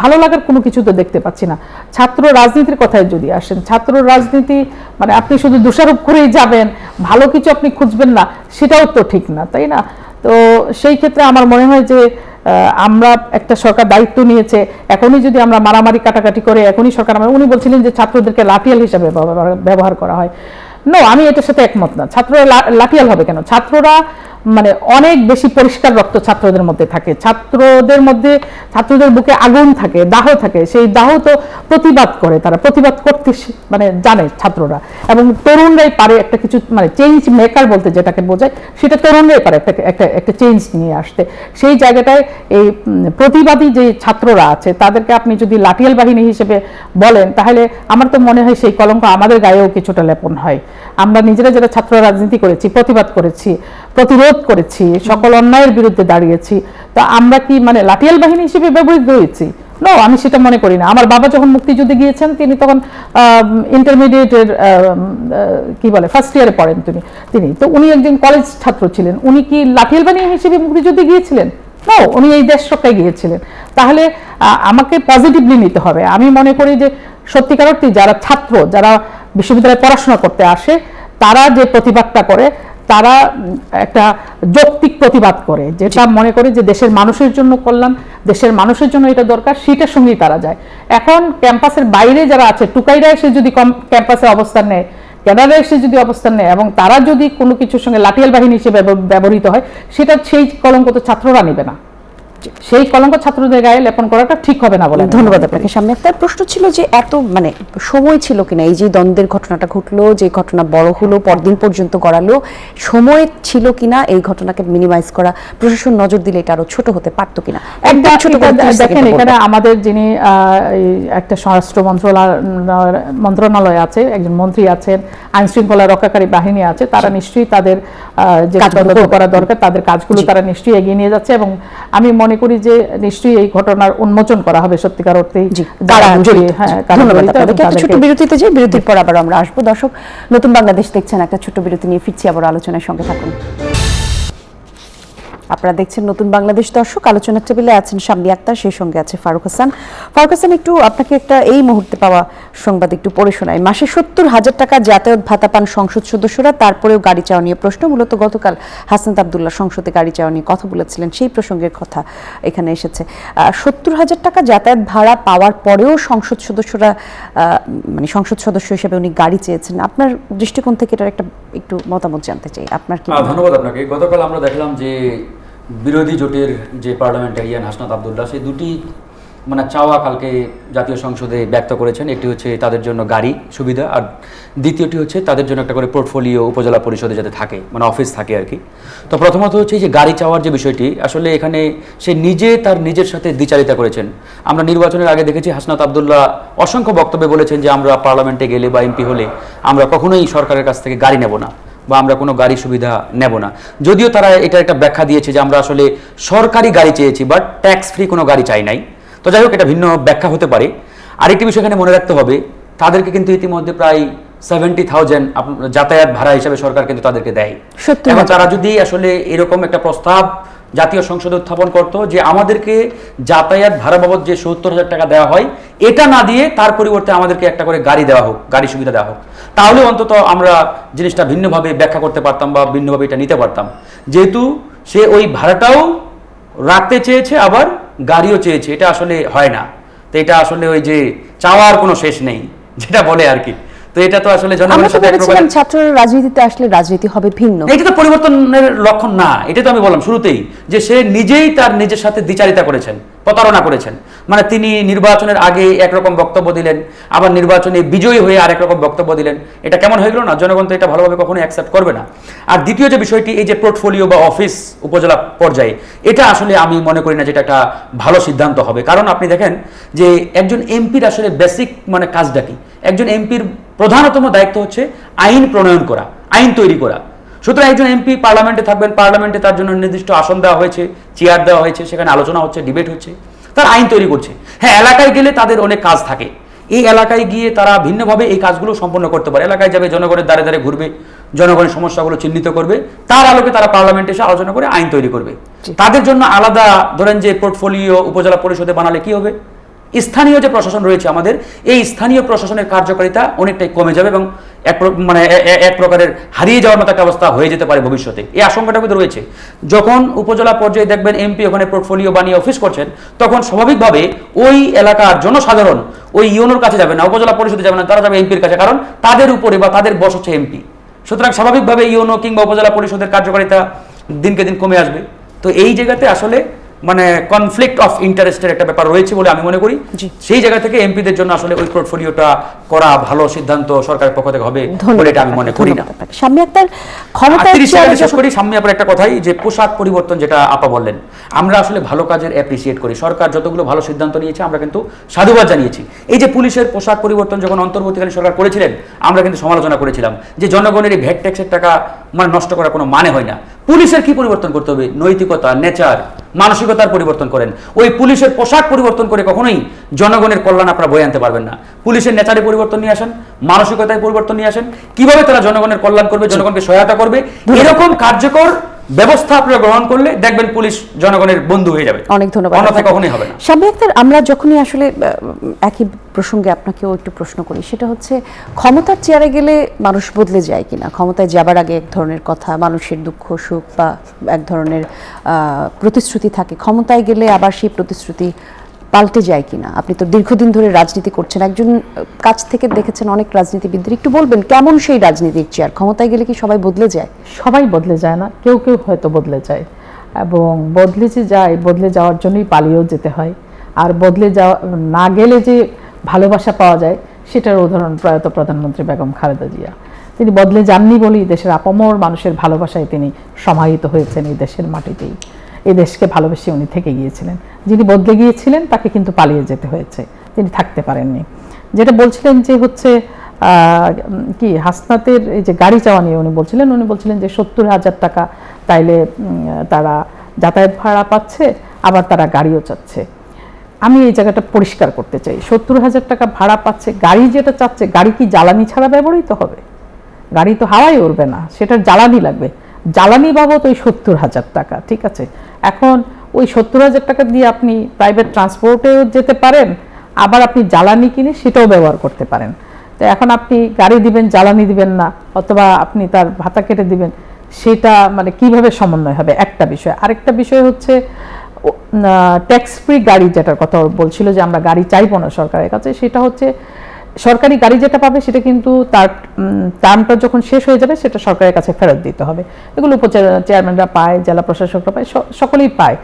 ভালো লাগার কোনো কিছু তো দেখতে পাচ্ছি না। ছাত্র রাজনীতির কথায় যদি আসেন, ছাত্র রাজনীতি মানে আপনি শুধু দোষারোপ করেই যাবেন, ভালো কিছু আপনি খুঁজবেন না, সেটাও তো ঠিক না, তাই না? তো সেই ক্ষেত্রে আমার মনে হয় যে আমরা একটা সরকার দায়িত্ব নিয়েছে, এখনই যদি আমরা মারামারি কাটাকাটি করে এখনই সরকার, উনি বলছিলেন যে ছাত্রদেরকে লাঠিয়াল হিসাবে ব্যবহার করা হয়। নো, আমি এটার সাথে একমত না। ছাত্ররা লাঠিয়াল হবে কেন? ছাত্ররা মানে অনেক বেশি পরিষ্কার রক্ত ছাত্রদের মধ্যে থাকে, ছাত্রদের বুকে আগুন থাকে, দাহ থাকে। সেই দাহ তো প্রতিবাদ করে, তারা প্রতিবাদ করতে মানে জানে ছাত্ররা, এবং তরুণরাই পারে একটা কিছু মানে চেঞ্জ মেকার বলতে যেটাকে বোঝায়, সেটা তরুণরাই পারে একটা চেঞ্জ নিয়ে আসতে। সেই জায়গাটায় এই প্রতিবাদী যে ছাত্ররা আছে তাদেরকে আপনি যদি লাঠিয়াল বাহিনী হিসেবে বলেন, তাহলে আমার তো মনে হয় সেই কলঙ্ক আমাদের গায়েও কিছুটা লেপন হয়। আমরা নিজেরা যারা ছাত্র রাজনীতি করেছি, প্রতিবাদ করেছি, প্রতিরোধ করেছি, সকল অন্যায়ের বিরুদ্ধে দাঁড়িয়েছি, তা আমরা কি মানে লাঠিয়াল বাহিনী হিসেবে ব্যবহৃত হয়েছি? নো, আমি সেটা মনে করি না। আমার বাবা যখন মুক্তিযুদ্ধে গিয়েছেন, তিনি তখন ইন্টারমিডিয়েটের কি বলে ফার্স্ট ইয়ারে পড়েন তিনি তো উনি একজন কলেজ ছাত্র ছিলেন। উনি কি লাঠিয়াল বাহিনী হিসেবে মুক্তিযুদ্ধে গিয়েছিলেন? নো, উনি এই দেশ রক্ষায় গিয়েছিলেন। তাহলে আমাকে পজিটিভলি নিতে হবে। আমি মনে করি যে সত্যিকার অর্থে যারা ছাত্র, যারা বিশ্ববিদ্যালয়ে পড়াশোনা করতে আসে, তারা যে প্রতিবাদটা করে, তারা একটা যৌক্তিক প্রতিবাদ করে, যেটা মনে করে যে দেশের মানুষের জন্য কল্যাণ, দেশের মানুষের জন্য এটা দরকার, সেটার সঙ্গেই তারা যায়। এখন ক্যাম্পাসের বাইরে যারা আছে, টুকাইরা এসে যদি ক্যাম্পাসে অবস্থান নেয়, ক্যাডাররা এসে যদি অবস্থান নেয়, এবং তারা যদি কোনো কিছুর সঙ্গে লাঠিয়াল বাহিনী হিসেবে ব্যবহৃত হয়, সেটা সেই কলঙ্ক তো ছাত্ররা নেবে না। সেই কলঙ্ক ছাত্রদের গায়ে লেপন করাটা ঠিক হবে না বলে। ধন্যবাদ আপনাকে। সামনে একটা প্রশ্ন ছিল যে এত মানে সময় ছিল কিনা, এই যে দ্বন্দ্বের ঘটনাটা ঘটলো, যে ঘটনা বড় হলো, পরদিন পর্যন্ত গড়ালো, সময় ছিল কিনা এই ঘটনাকে মিনিমাইজ করা? প্রশাসন নজর দিলে এটা আরো ছোট হতে পারতো কিনা? একদম ছোট করে দেখেন, এখানে আমাদের যিনি একটা স্বরাষ্ট্র মন্ত্রণালয় আছে, একজন মন্ত্রী আছেন, আইন শৃঙ্খলা রক্ষাকারী বাহিনী আছে, তারা নিশ্চয়ই তাদের যে কাজগুলো করা দরকার, তাদের কাজগুলো তারা নিশ্চয়ই এগিয়ে নিয়ে যাচ্ছে, এবং আমি মনে করি যে নিশ্চয়ই এই ঘটনার উন্মোচন করা হবে সত্যিকার অর্থেই। ছোট বিরতিতে যাই, বিরতির পর আবার আমরা আসবো। দর্শক, নতুন বাংলাদেশ দেখছেন, একটা ছোট বিরতি নিয়ে ফিরছি, আবার আলোচনার সঙ্গে থাকুন। আপনারা দেখছেন নতুন বাংলাদেশ। দর্শক, আলোচনার টেবিলে আছেন শাম্মী আক্তার, সেই সঙ্গে আছে ফারুক হাসান। ফারুক হাসান, একটু আপনাকে একটা এই মুহূর্তে পাওয়া সংবাদ একটু পড়ে শোনাই। মাসে 70,000 টাকা যাতায়াত ভাতা পান সংসদ সদস্যরা, তারপরেও গাড়ি চাওয়া নিয়ে প্রশ্ন। মূলত গতকাল হাসনাত আব্দুল্লাহ সংসদে গাড়ি চাওয়া নিয়ে কথা বলেছিলেন, সেই প্রসঙ্গের কথা এখানে এসেছে। 70,000 টাকা যাতায়াত ভাড়া পাওয়ার পরেও সংসদ সদস্যরা মানে সংসদ সদস্য হিসেবে উনি গাড়ি চেয়েছেন। আপনার দৃষ্টিকোণ থেকে এটার একটা একটু মতামত জানতে চাই, আপনার কি? ধন্যবাদ আপনাকে। গতকাল আমরা দেখলাম যে বিরোধী জোটের যে পার্লামেন্টারিয়ান হাসনাত আব্দুল্লাহ, সেই দুটি মানে চাওয়া কালকে জাতীয় সংসদে ব্যক্ত করেছেন। একটি হচ্ছে তাদের জন্য গাড়ি সুবিধা, আর দ্বিতীয়টি হচ্ছে তাদের জন্য একটা করে পোর্টফোলিও উপজেলা পরিষদে যাতে থাকে, মানে অফিস থাকে আর কি। তো প্রথমত হচ্ছে যে গাড়ি চাওয়ার যে বিষয়টি, আসলে এখানে সে তার নিজের সাথে দ্বিচারিতা করেছেন। আমরা নির্বাচনের আগে দেখেছি হাসনাত আব্দুল্লাহ অসংখ্য বক্তব্যে বলেছেন যে আমরা পার্লামেন্টে গেলে বা এমপি হলে আমরা কখনোই সরকারের কাছ থেকে গাড়ি নেব না, বা আমরা কোনো গাড়ি সুবিধা নেব না। যদিও তারা এটা একটা ব্যাখ্যা দিয়েছে যে আমরা আসলে সরকারি গাড়ি চেয়েছি, বাট ট্যাক্স ফ্রি কোনো গাড়ি চাই নাই। তো যাই হোক, এটা ভিন্ন ব্যাখ্যা হতে পারে। আরেকটি বিষয় এখানে মনে রাখতে হবে, তাদেরকে কিন্তু ইতিমধ্যে প্রায় 70,000 যাতায়াত ভাড়া হিসাবে সরকার কিন্তু তাদেরকে দেয়। এবং তারা যদি আসলে এরকম একটা প্রস্তাব জাতীয় সংসদে উত্থাপন করতো যে আমাদেরকে যাতায়াত ভাড়া বাবদ যে 70,000 টাকা দেওয়া হয়, এটা না দিয়ে তার পরিবর্তে আমাদেরকে একটা করে গাড়ি দেওয়া হোক, গাড়ি সুবিধা দেওয়া হোক, তাহলে অন্তত আমরা জিনিসটা ভিন্নভাবে ব্যাখ্যা করতে পারতাম বা ভিন্নভাবে এটা নিতে পারতাম। যেহেতু সে ওই ভাড়াটাও রাখতে চেয়েছে, আবার গাড়িও চেয়েছে, এটা আসলে হয় না। তো এটা আসলে ওই যে চাওয়ার কোনো শেষ নেই যেটা বলে আর কি। তো এটা তো আসলে জনগণের সাথে এক প্রকার ছাত্ররা রাজনীতিতে আসলে রাজনীতি হবে ভিন্ন, এটা তো পরিবর্তনের লক্ষণ না। এটা তো আমি বললাম শুরুতেই যে সে নিজেই তার নিজের সাথে দ্বিচারিতা করেছেন, প্রতারণা করেছেন। মানে তিনি নির্বাচনের আগে একরকম বক্তব্য দিলেন, আবার নির্বাচনে বিজয়ী হয়ে আরেক রকম বক্তব্য দিলেন। এটা কেমন হয়ে গেল না? জনগণ তো এটা ভালোভাবে কখনো অ্যাকসেপ্ট করবে না। আর দ্বিতীয় যে বিষয়টি, এই যে পোর্টফোলিও বা অফিস উপজেলা পর্যায়ে, এটা আসলে আমি মনে করি না যেটা একটা ভালো সিদ্ধান্ত হবে। কারণ আপনি দেখেন যে একজন এমপির আসলে বেসিক মানে কাজটা কি? একজন এমপির প্রধানতম দায়িত্ব হচ্ছে আইন প্রণয়ন করা, আইন তৈরি করা। সুতরাং একজন এমপি পার্লামেন্টে থাকবেন, পার্লামেন্টে তার জন্য নির্দিষ্ট আসন দেওয়া হয়েছে, চেয়ার দেওয়া হয়েছে, সেখানে আলোচনা হচ্ছে, ডিবেট হচ্ছে, তার আইন তৈরি করছে। হ্যাঁ, এলাকায় গেলে তাদের অনেক কাজ থাকে, এই এলাকায় গিয়ে তারা ভিন্নভাবে এই কাজগুলো সম্পন্ন করতে পারে। এলাকায় যাবে, জনগণের দ্বারে দ্বারে ঘুরবে, জনগণের সমস্যাগুলো চিহ্নিত করবে, তার আলোকে তারা পার্লামেন্টে এসে আলোচনা করে আইন তৈরি করবে। তাদের জন্য আলাদা ধরেন যে পোর্টফোলিও উপজেলা পরিষদে বানালে কি হবে? স্থানীয় যে প্রশাসন রয়েছে আমাদের, এই স্থানীয় প্রশাসনের কার্যকারিতা অনেকটাই কমে যাবে এবং এক প্রকারের হারিয়ে যাওয়ার মতো একটা অবস্থা হয়ে যেতে পারে ভবিষ্যতে। এই আশঙ্কাটা কিন্তু রয়েছে। যখন উপজেলা পর্যায়ে দেখবেন এমপি ওখানে পোর্টফোলিও বানিয়ে অফিস করছেন, তখন স্বাভাবিকভাবে ওই এলাকার জনসাধারণ ওই ইউনোর কাছে যাবে না, উপজেলা পরিষদে যাবে না, তারা যাবে এমপির কাছে, কারণ তাদের উপরে বা তাদের বস হচ্ছে এমপি। সুতরাং স্বাভাবিকভাবে ইউনো কিংবা উপজেলা পরিষদের কার্যকারিতা দিনকে দিন কমে আসবে। তো এই জায়গাতে আসলে মানে কনফ্লিক্ট অফ ইন্টারেস্টের একটা ব্যাপার রয়েছে বলে আমি মনে করি। জি। সেই জায়গা থেকে এমপিদের জন্য আসলে ওই পোর্টফোলিওটা করা ভালো সিদ্ধান্ত সরকারের পক্ষ থেকে হবে বলে এটা আমি মনে করি না। শাম্মী আক্তার ক্ষমতায় 30 সেকেন্ডে শেষ যখন- করি। সামনে আপনার একটা কথাই যে পোশাক পরিবর্তন, যেটা আপা বললেন, আমরা আসলে ভালো কাজের অ্যাপ্রিসিয়েট করি। সরকার যতগুলো ভালো সিদ্ধান্ত নিয়েছে আমরা কিন্তু সাধুবাদ জানিয়েছি। এই যে পুলিশের পোশাক পরিবর্তন যখন অন্তর্বর্তীকালীন সরকার করেছিলেন, আমরা কিন্তু সমালোচনা করেছিলাম যে জনগণের এই ভ্যাট ট্যাক্সের টাকা মানে নষ্ট করার কোনো মানে হয় না। পুলিশের কি পরিবর্তন করতে হবে? নৈতিকতা, নেচার, মানসিকতার পরিবর্তন করেন। ওই পুলিশের পোশাক পরিবর্তন করে কখনোই জনগণের কল্যাণ আপনারা বয়ে আনতে পারবেন না। পুলিশের নেচারে পরিবর্তন নিয়ে আসেন, মানসিকতায় পরিবর্তন নিয়ে আসেন, কিভাবে তারা জনগণের কল্যাণ করবে, জনগণকে সহায়তা করবে, এরকম কার্যকর ব্যবস্থা আপনারা গ্রহণ করলে দেখবেন পুলিশ জনগণের বন্ধু হয়ে যাবে। অনেক ধন্যবাদ। অন্যথায় কখনোই হবে না। শাম্মী আক্তার, আমরা যখনই আসলে একই প্রসঙ্গে আপনাকেও একটু প্রশ্ন করি, সেটা হচ্ছে ক্ষমতার চেয়ারে গেলে মানুষ বদলে যায় কিনা। ক্ষমতায় যাবার আগে এক ধরনের কথা, মানুষের দুঃখ সুখ বা এক ধরনের প্রতিশ্রুতি থাকে, ক্ষমতায় গেলে আবার সেই প্রতিশ্রুতি পাল্টে যায় কিনা। আপনি তো দীর্ঘদিন ধরে রাজনীতি করছেন, একজন কাছ থেকে দেখেছেন অনেক রাজনীতিবিদদের, একটু বলবেন কেমন সেই রাজনীতির চেয়ার? ক্ষমতায় গেলে কি সবাই বদলে যায়? সবাই বদলে যায় না, কেউ কেউ হয়তো বদলে যায়, এবং বদলে যে যায়, বদলে যাওয়ার জন্যই পালিয়েও যেতে হয়। আর বদলে যাওয়া না গেলে যে ভালোবাসা পাওয়া যায়, সেটার উদাহরণ প্রয়াত প্রধানমন্ত্রী বেগম খালেদা জিয়া। তিনি বদলে যাননি বলেই দেশের আপামর মানুষের ভালোবাসায় তিনি সমাহিত হয়েছেন এই দেশের মাটিতেই। এই দেশকে ভালোবেসে উনি থেকে গিয়েছিলেন। যিনি বদলে গিয়েছিলেন তাকে কিন্তু পালিয়ে যেতে হয়েছে, তিনি থাকতে পারেননি। যেটা বলছিলেন যে হচ্ছে কি হাসনাতের এই যে গাড়ি চাওয়া নিয়ে উনি বলছিলেন যে 70,000 টাকা তাইলে তারা যাতায়াত ভাড়া পাচ্ছে, আবার তারা গাড়িও চাচ্ছে। আমি এই জায়গাটা পরিষ্কার করতে চাই, 70,000 টাকা ভাড়া পাচ্ছে, গাড়ি যেটা চাচ্ছে, গাড়ি কি জ্বালানি ছাড়া ব্যবহৃত হবে? গাড়ি তো হাওয়ায় উড়বে না, সেটার জ্বালানি লাগবে। জ্বালানি বাবদ ওই 70,000 টাকা, ঠিক আছে। এখন ওই 70,000 টাকা দিয়ে আপনি প্রাইভেট ট্রান্সপোর্টেও যেতে পারেন, আবার আপনি জ্বালানি কিনে সেটাও ব্যবহার করতে পারেন। তো এখন আপনি গাড়ি দিবেন, জ্বালানি দিবেন না, অথবা আপনি তার ভাতা কেটে দিবেন, সেটা মানে কিভাবে সমন্বয় হবে? একটা বিষয়। আরেকটা বিষয় হচ্ছে ট্যাক্স ফ্রি গাড়ি, যেটার কথা বলছিল যে আমরা গাড়ি চাইবো না সরকারের কাছে, সেটা হচ্ছে সরকারি গাড়ি যেটা পাবে সেটা কিন্তু তার টার্মটা যখন শেষ হয়ে যাবে সেটা সরকারের কাছে ফেরত দিতে হবে। এগুলো চেয়ারম্যানরা পায়, জেলা প্রশাসকরা পায়, সকলেই পায়।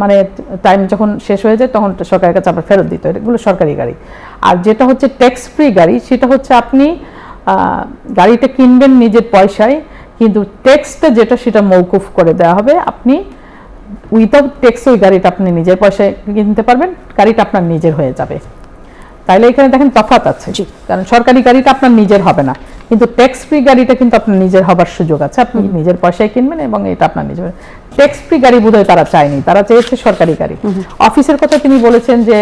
মানে টাইম যখন শেষ হয়ে যায় তখন সরকারের কাছে আবার ফেরত দিতে হয়। এগুলো সরকারি গাড়ি। আর যেটা হচ্ছে ট্যাক্স ফ্রি গাড়ি, সেটা হচ্ছে আপনি গাড়িটা কিনবেন নিজের পয়সায়, কিন্তু ট্যাক্সটা যেটা সেটা মওকুফ করে দেওয়া হবে। আপনি উইদাউট ট্যাক্স ওই গাড়িটা আপনি নিজের পয়সায় কিনতে পারবেন, গাড়িটা আপনার নিজের হয়ে যাবে। তাইলে এখানে দেখেন তফাৎ আছে, কারণ সরকারি গাড়িটা আপনার নিজের হবে না, কিন্তু ট্যাক্স ফ্রি গাড়িটা কিন্তু আপনার নিজের হবার সুযোগ আছে। আপনি নিজের পয়সায় কিনবেন এবং এটা আপনার নিজের। ট্যাক্স ফ্রি গাড়ি বোধহয় তারা চায়নি, তারা চেয়েছে সরকারি গাড়ি। অফিসের কথা তিনি বলেছেন যে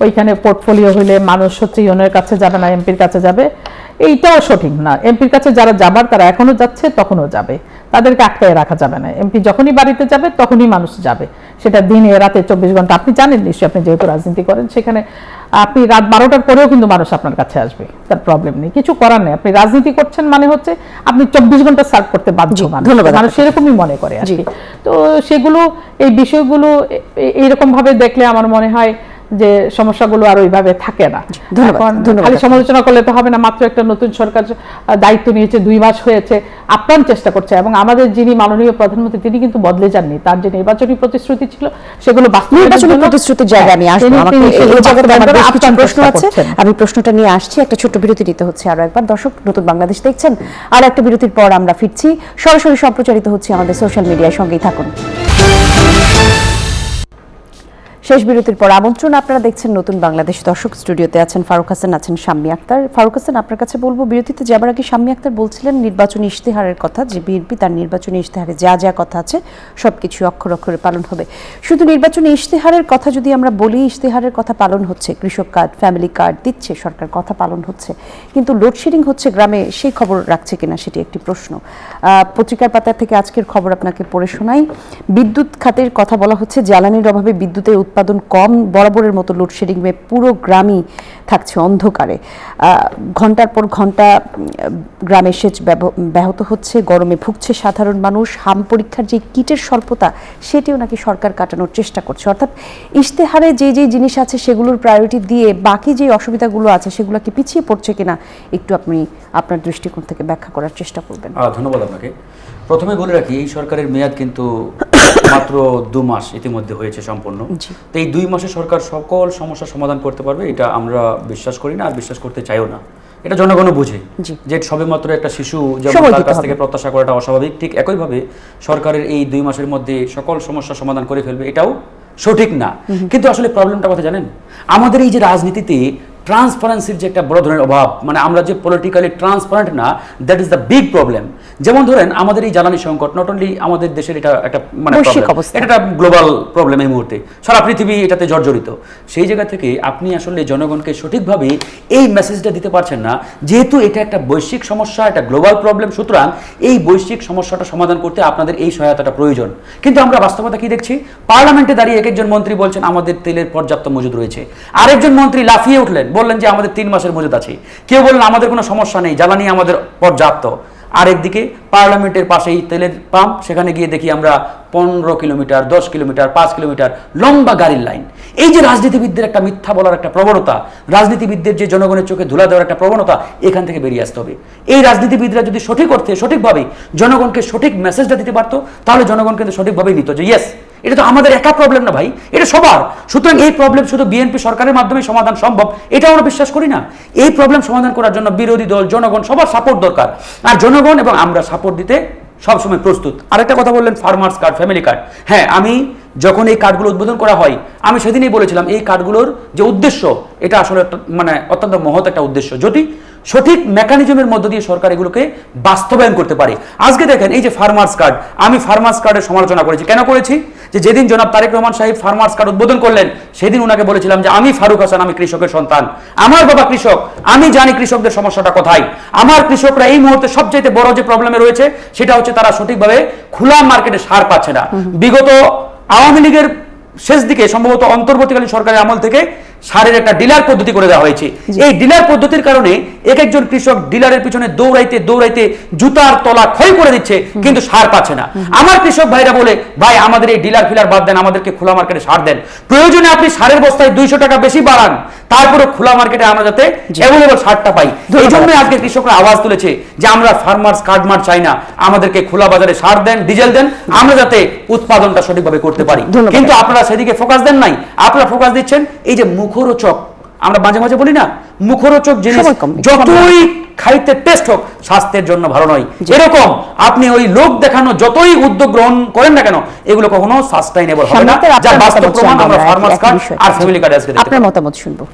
ওইখানে পোর্টফোলিও হইলে মানুষ হচ্ছে ইউনের কাছে যাবে না, এমপির কাছে যাবে। এইটাও সঠিক না। এমপির কাছে যারা যাবার তারা এখনো যাচ্ছে, তখনও যাবে, তাদেরকে আটকায় রাখা যাবে না। এমপি যখনই বাড়িতে যাবে তখনই মানুষ যাবে, সেটা দিনে রাতে 24 ঘন্টা। আপনি জানেন নিশ্চয়ই, আপনি যেহেতু রাজনীতি করেন, সেখানে আপনি রাত 12টার পরেও কিন্তু মানুষ আপনার কাছে আসবে, তার প্রবলেম নেই, কিছু করার নেই। আপনি রাজনীতি করছেন মানে হচ্ছে আপনি 24 ঘন্টা সার্ভ করতে বাধ্য। মানুষ সেরকমই মনে করে আর কি। তো সেগুলো, এই বিষয়গুলো এইরকম ভাবে দেখলে আমার মনে হয় যে সমস্যাগুলো আর ওইভাবে থাকে না। খালি সমালোচনা করলে তো হবে না। মাত্র একটা নতুন সরকার দায়িত্ব নিয়েছে, 2 মাস হয়েছে, আপ্রাণ চেষ্টা করছে। এবং আমাদের যিনি মাননীয় প্রধানমন্ত্রী, তিনি কিন্তু বদলে যাননি। তার যে নির্বাচনী প্রতিশ্রুতি ছিল সেগুলো নির্বাচনী প্রতিশ্রুতির জায়গায় নিয়ে আসবো। প্রশ্ন আছে, আমি প্রশ্নটা নিয়ে আসছি। একটা ছোট্ট বিরতি নিতে হচ্ছে আরো একবার। দর্শক, নতুন বাংলাদেশ দেখছেন, আর একটা বিরতির পর আমরা ফিরছি। সরাসরি সম্প্রচারিত হচ্ছে আমাদের সোশ্যাল মিডিয়ার, সঙ্গেই থাকুন। শেষ বিরতির পর আমন্ত্রণ, আপনারা দেখছেন নতুন বাংলাদেশ। দর্শক, স্টুডিওতে আছেন ফারুক হাসান, আছেন শাম্মী আক্তার। ফারুক হাসান, আপনার কাছে বলবো, বিরতিতে যাবার আগে শাম্মী আক্তার বলছিলেন নির্বাচনী ইশতেহারের কথা, যে বিএনপি তার নির্বাচনী ইশতেহারে যা যা কথা আছে সবকিছু অক্ষর অক্ষরে পালন হবে। শুধু নির্বাচনী ইশতেহারের কথা যদি আমরা বলি, ইশতেহারের কথা পালন হচ্ছে, কৃষক কার্ড, ফ্যামিলি কার্ড দিচ্ছে সরকার, কথা পালন হচ্ছে, কিন্তু লোডশেডিং হচ্ছে গ্রামে, সেই খবর রাখছে কিনা সেটি একটি প্রশ্ন। পত্রিকার পাতা থেকে আজকের খবর আপনাকে পড়ে শোনাই। বিদ্যুৎ খাতের কথা বলা হচ্ছে, জ্বালানির অভাবে বিদ্যুতের উৎপাদন কম, বরাবরের মতো লোডশেডিংয়ে পুরো গ্রামই থাকছে অন্ধকারে, ঘন্টার পর ঘন্টা গ্রামের সেচ ব্যাহত হচ্ছে, গরমে ভুগছে সাধারণ মানুষ, হাম পরীক্ষার যে কিটের স্বল্পতা সেটিও নাকি সরকার কাটানোর চেষ্টা করছে। অর্থাৎ ইশতেহারে যে যে জিনিস আছে সেগুলোর প্রায়োরিটি দিয়ে বাকি যে অসুবিধাগুলো আছে সেগুলো কি পিছিয়ে পড়ছে কিনা একটু আপনি আপনার দৃষ্টিকোণ থেকে ব্যাখ্যা করার চেষ্টা করবেন। ধন্যবাদ আপনাকে। প্রথমে বলে রাখি, এই সরকারের মেয়াদ কিন্তু মাত্র 2 মাস ইতিমধ্যে হয়েছে সম্পূর্ণ। তো এই 2 মাসে সরকার সকল সমস্যার সমাধান করতে পারবে এটা আমরা বিশ্বাস করি না, আর বিশ্বাস করতে চাইও না। এটা জনগণও বুঝে যে সবেমাত্র একটা শিশু যেমন তার কাছ থেকে প্রত্যাশা করাটা অস্বাভাবিক, ঠিক একইভাবে সরকারের এই 2 মাসের মধ্যে সকল সমস্যার সমাধান করে ফেলবে এটাও সঠিক না। কিন্তু আসলে প্রবলেমটা কথা জানেন, আমাদের এই যে রাজনীতিতে ট্রান্সপারেন্সির যে একটা বড় ধরনের অভাব, মানে আমরা যে পলিটিক্যালি ট্রান্সপারেন্ট না, that is the big problem. যেমন ধরেন আমাদের এই জ্বালানি সংকট নট অনলি আমাদের দেশের, এটা একটা মানে এটা একটা গ্লোবাল প্রবলেম এই মুহূর্তে, সারা পৃথিবী এটাতে জর্জরিত। সেই জায়গা থেকে আপনি আসলে জনগণকে সঠিকভাবে এই মেসেজটা দিতে পারছেন না, যেহেতু এটা একটা বৈশ্বিক সমস্যা, একটা গ্লোবাল প্রবলেম, সুতরাং এই বৈশ্বিক সমস্যাটা সমাধান করতে আপনাদের এই সহায়তাটা প্রয়োজন। কিন্তু আমরা বাস্তবতা কি দেখছি, পার্লামেন্টে দাঁড়িয়ে এক একজন মন্ত্রী বলছেন আমাদের তেলের পর্যাপ্ত মজুদ রয়েছে, আরেকজন মন্ত্রী লাফিয়ে উঠলেন বললেন যে আমাদের 3 মাসের মজুদ আছে, কেউ বললেন আমাদের কোনো সমস্যা নেই, জ্বালানি আমাদের পর্যাপ্ত। আরেকদিকে পার্লামেন্টের পাশেই তেলের পাম্প, সেখানে গিয়ে দেখি আমরা 15 কিলোমিটার, 10 কিলোমিটার, 5 কিলোমিটার লম্বা গাড়ির লাইন। এই যে রাজনীতিবিদদের একটা মিথ্যা বলার একটা প্রবণতা, রাজনীতিবিদদের যে জনগণের চোখে ধুলা দেওয়ার একটা প্রবণতা, এখান থেকে বেরিয়ে আসতে হবে। এই রাজনীতিবিদরা যদি সঠিক অর্থে সঠিকভাবে জনগণকে সঠিক মেসেজটা দিতে পারতো, তাহলে জনগণ কিন্তু সঠিকভাবেই নিত যে ইয়েস, এটা তো আমাদের একা প্রবলেম না ভাই, এটা সবার। সুতরাং এই প্রবলেম শুধু বিএনপি সরকারের মাধ্যমে সমাধান সম্ভব এটা আমরা বিশ্বাস করি না। এই প্রবলেম সমাধান করার জন্য বিরোধী দল, জনগণ সবার সাপোর্ট দরকার, আর জনগণ এবং আমরা সাপোর্ট দিতে সবসময় প্রস্তুত। আরেকটা কথা বললেন ফার্মার্স কার্ড, ফ্যামিলি কার্ড। হ্যাঁ, আমি যখন এই কার্ডগুলো উদ্বোধন করা হয় আমি সেদিনই বলেছিলাম এই কার্ডগুলোর যে উদ্দেশ্য এটা আসলে মানে অত্যন্ত মহৎ একটা উদ্দেশ্য, যদি সঠিক মেকানিজমের মধ্য দিয়ে সরকার এগুলোকে বাস্তবায়ন করতে পারে। আজকে দেখেন এই যে ফার্মার্স কার্ড, আমি ফার্মার্স কার্ডের সমালোচনা করেছি। কেন করেছি? যে যেদিন জনাব তারেক রহমান সাহেব ফার্মার্স কার্ড উদ্বোধন করলেন সেদিন ওনাকে বলেছিলাম যে আমি ফারুক হাসান, আমি কৃষকের সন্তান, আমার বাবা কৃষক, আমি জানি কৃষকদের সমস্যাটা কোথায়। আমার কৃষকরা এই মুহূর্তে সবচেয়ে বড় যে প্রবলেমে রয়েছে সেটা হচ্ছে তারা সঠিকভাবে খোলা মার্কেটে সার পাচ্ছে না। বিগত আওয়ামী লীগের শেষ দিকে সম্ভবত অন্তর্বর্তীকালীন সরকারের আমল থেকে সারের একটা ডিলার পদ্ধতি করে দেওয়া হয়েছে। এই ডিলার পদ্ধতির কারণে এক একজন কৃষক ডিলারের পিছনে দৌড়াইতে দৌড়াইতে জুতার তলা ক্ষয় করে দিচ্ছে, কিন্তু সার পাচ্ছে না। আমার কৃষক ভাইরা বলে ভাই আমাদের এই ডিলার ফিলার বাদ দেন, আমাদেরকে খোলা মার্কেটে সার দেন, প্রয়োজনে আপনি সারের বস্তায় 200 টাকা বেশি বাড়ান, তারপরে খোলা মার্কেটে আমরা যাতে অ্যাভেলেবল সারটা পাই। এই জন্য আজকে কৃষকরা আওয়াজ তুলেছে যে আমরা ফার্মার্স কার্ড মার্ট চাই না, আমাদেরকে খোলা বাজারে সার দেন, ডিজেল দেন, আমরা যাতে উৎপাদনটা সঠিকভাবে করতে পারি। কিন্তু আপনারা সেদিকে ফোকাস দেন নাই, আপনারা ফোকাস দিচ্ছেন এই যে মুখরোচক, আমরা মাঝে মাঝে বলি না মুখরোচক জিনিস যতই খাইতে টেস্ট হোক স্বাস্থ্যের জন্য ভালো নয়, এরকম আপনি ওই লোক দেখানো যতই উদ্যোগ গ্রহণ করেন না কেন এগুলো কখনো সাস্টেইনেবল হবে না। যার বাস্তব প্রমাণ আমরা ফার্মার্স কার্ড আর ফ্যামিলি কার্ড আজকে দেখতে পাই। আপনার মতামত শুনবো।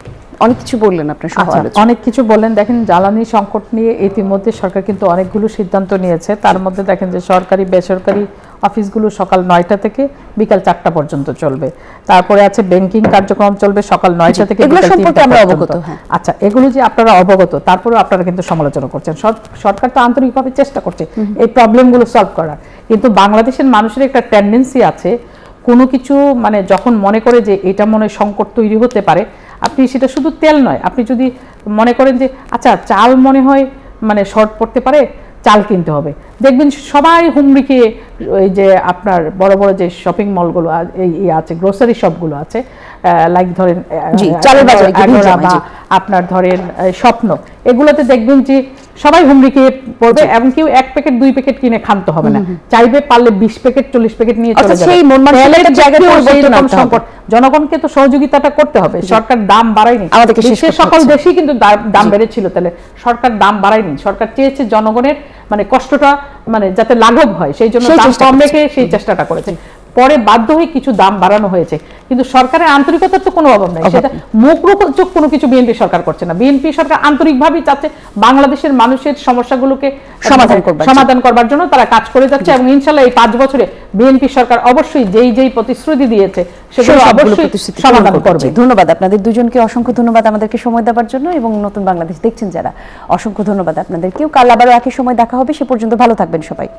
অনেক কিছু বললেন আপনার সহ-আলোচক। অনেক কিছু বললেন। দেখেন জ্বালানি সংকট নিয়ে ইতিমধ্যে সরকার কিন্তু অনেকগুলো সিদ্ধান্ত নিয়েছে। তার মধ্যে দেখেন যে সরকারি বেসরকারি অফিসগুলো সকাল 9টা থেকে বিকাল 4টা পর্যন্ত চলবে। তারপরে আছে ব্যাংকিং কার্যক্রম চলবে সকাল 9টা থেকে বিকাল 3টা আমরা পর্যন্ত। অবগত। আচ্ছা, এগুলো যে আপনারা অবগত, তারপরেও আপনারা কিন্তু সমালোচনা করছেন। সরকার তো আন্তরিকভাবে চেষ্টা করছে এই প্রবলেমগুলো সলভ করার, কিন্তু বাংলাদেশের মানুষের একটা টেন্ডেন্সি আছে কোনো কিছু মানে যখন মনে করে যে এটা মনে সংকট তৈরি হতে পারে, আপনি সেটা শুধু তেল নয়, আপনি যদি মনে করেন যে আচ্ছা চাল মনে হয় মানে শর্ট পড়তে পারে, চাল কিনতে হবে, দেখবেন সবাই হুমড়ি খেয়ে ওই যে আপনার বড় বড় যে শপিং মলগুলো আছে, গ্রোসারি শপগুলো আছে, লাইক ধরেন চালের বাজারে বা আপনার ধরেন স্বপ্ন, এগুলোতে দেখবেন যে সবাই হুমড়ি খেয়ে পড়বে এবং কেউ 1 প্যাকেট 2 প্যাকেট কিনে খানতে হবে না, চাইবে পারলে 20 প্যাকেট 40 প্যাকেট নিয়ে চলে যাবে। জনগণকে তো সহযোগিতাটা করতে হবে। সরকার দাম বাড়ায়নি, বিশ্বের সকল দেশেই কিন্তু দাম বেড়েছিল, তাহলে সরকার দাম বাড়ায়নি। সরকার চেয়েছে জনগণের মানে কষ্টটা মানে যাতে লাঘব হয়, সেই জন্য দাম কম রেখে সেই চেষ্টাটা করেছে। পরে বাধ্য হয়ে কিছু দাম বাড়ানো হয়েছে, কিন্তু সরকারের আন্তরিকতার তো কোনো অভাব নাই। সেটা মুখরোচক কোনো কিছু বিএনপি সরকার করছে না। বিএনপি সরকার আন্তরিকভাবেই চাচ্ছে বাংলাদেশের মানুষের সমস্যাগুলোকে সমাধান করবার জন্য তারা কাজ করে যাচ্ছে, এবং ইনশাআল্লাহ এই 5 বছরে বিএনপি সরকার অবশ্যই যেই প্রতিশ্রুতি দিয়েছে সেগুলো অবশ্যই সমাধান করবে। ধন্যবাদ আপনাদের দুজনকে, অসংখ্য ধন্যবাদ আমাদেরকে সময় দেওয়ার জন্য, এবং নতুন বাংলাদেশ দেখছেন যারা, অসংখ্য ধন্যবাদ আপনাদেরকেও। কাল আবারও একই সময় দেখা হবে, সে পর্যন্ত ভালো থাকবেন সবাই।